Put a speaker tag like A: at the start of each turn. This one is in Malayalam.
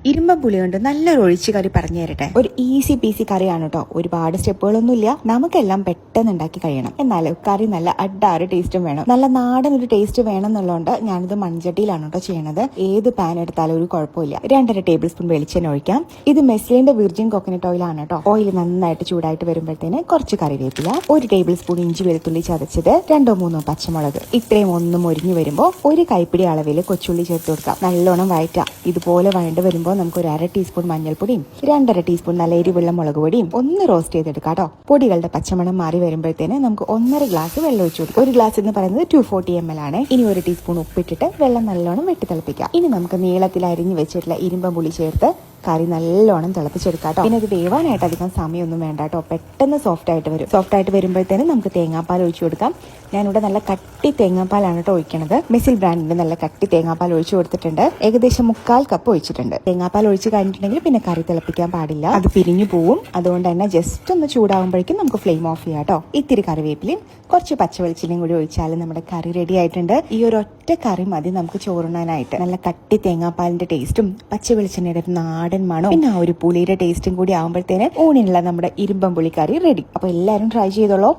A: ഇരുമ്പം പുളി കൊണ്ട് നല്ലൊരു ഒഴിച്ചു കറി പറഞ്ഞു തരട്ടെ. ഒരു ഈസി പീസി കറിയാണ് കേട്ടോ. ഒരുപാട് സ്റ്റെപ്പുകളൊന്നുമില്ല, നമുക്കെല്ലാം പെട്ടെന്ന് ഉണ്ടാക്കി കഴിയണം. എന്നാലും കറി നല്ല അഡാറ് ടേസ്റ്റും വേണം, നല്ല നാടൻ ഒരു ടേസ്റ്റ് വേണം എന്നുള്ളതുകൊണ്ട് ഞാനിത് മൺചട്ടിയിലാണ് കേട്ടോ ചെയ്യണത്. ഏത് പാൻ എടുത്താലും ഒരു കുഴപ്പമില്ല. 2.5 ടേബിൾ സ്പൂൺ വെളിച്ചെണ്ണ ഒഴിക്കാം. ഇത് മെസ്ലിന്റെ വിർജിൻ കോക്കനട്ട് ഓയിൽ ആണ് കേട്ടോ. ഓയിൽ നന്നായിട്ട് ചൂടായിട്ട് വരുമ്പോഴത്തേന് കുറച്ച് കറിവേപ്പില, 1 ടേബിൾ സ്പൂൺ ഇഞ്ചി വെളുത്തുള്ളി ചതച്ചത്, 2-3 പച്ചമുളക്, ഇത്രയും ഒന്നും മൊരിഞ്ഞു വരുമ്പോൾ ഒരു കൈപ്പിടി അളവിൽ കൊച്ചുള്ളി ചേർത്ത് കൊടുക്കാം. നല്ലോണം വഴറ്റാം. ഇതുപോലെ വഴണ്ട് വരുമ്പോൾ നമുക്ക് ഒരു 1/2 ടീസ്പൂൺ മഞ്ഞൾപ്പൊടിയും 2.5 ടീസ്പൂൺ നല്ല എരിവുള്ള മുളക് പൊടിയും ഒന്ന് റോസ്റ്റ് ചെയ്തെടുക്കാം കേട്ടോ. പൊടികളുടെ പച്ചമണം മാറി വരുമ്പോഴത്തേന് നമുക്ക് 1.5 ഗ്ലാസ് വെള്ളം ഒഴിച്ചു കൊടുക്കും. 1 ഗ്ലാസ് എന്ന് പറയുന്നത് 240 ml ആണ്. ഇനി 1 ടീസ്പൂൺ ഉപ്പിട്ടിട്ട് വെള്ളം നല്ലോണം വെട്ടി തിളപ്പിക്കാം. ഇനി നമുക്ക് നീളത്തിൽ അരിഞ്ഞു വെച്ചിട്ടുള്ള ഇരുമ്പം പുളി ചേർത്ത് കറി നല്ലോണം തിളപ്പിച്ചെടുക്കാം കേട്ടോ. പിന്നെ ഇത് വേവാനായിട്ട് അധികം സമയമൊന്നും വേണ്ട കേട്ടോ. പെട്ടെന്ന് സോഫ്റ്റ് ആയിട്ട് വരും. സോഫ്റ്റ് ആയിട്ട് വരുമ്പോഴത്തേനും നമുക്ക് തേങ്ങാപ്പാൽ ഒഴിച്ചു കൊടുക്കാം. ഞാനിവിടെ നല്ല കട്ടി തേങ്ങാപ്പാലാണ് കേട്ടോ ഒഴിക്കണത്. മെസിൽ ബ്രാൻഡിന്റെ നല്ല കട്ടി തേങ്ങാപ്പാൽ ഒഴിച്ചു കൊടുത്തിട്ടുണ്ട്. ഏകദേശം 1/4 കപ്പ് ഒഴിച്ചിട്ടുണ്ട്. തേങ്ങാപ്പാൽ ഒഴിച്ച് കഴിഞ്ഞിട്ടുണ്ടെങ്കിൽ പിന്നെ കറി തിളപ്പിക്കാൻ പാടില്ല, അത് പിരിഞ്ഞു പോവും. അതുകൊണ്ട് തന്നെ ജസ്റ്റ് ഒന്ന് ചൂടാകുമ്പോഴേക്കും നമുക്ക് ഫ്ലെയിം ഓഫ് ചെയ്യാം കേട്ടോ. ഇത്തിരി കറിവേപ്പിലയും കുറച്ച് പച്ചവെളിച്ചെണ്ണയും കൂടി ഒഴിച്ചാൽ നമ്മുടെ കറി റെഡി ആയിട്ടുണ്ട്. ഈ ഒരു ഒറ്റ കറി മതി നമുക്ക് ചോറുണ്ണാനായിട്ട്. നല്ല കട്ടി തേങ്ങാപ്പാലിന്റെ ടേസ്റ്റും പച്ചവെളിച്ചെണ്ണയുടെ നാടൻ മണവും പിന്നെ ആ ഒരു പുളിയുടെ ടേസ്റ്റും കൂടി ആകുമ്പോഴത്തേന് ഊണിനുള്ള നമ്മുടെ ഇരുമ്പം പുളിക്കറി റെഡി. അപ്പൊ എല്ലാവരും ട്രൈ ചെയ്തോളൂ.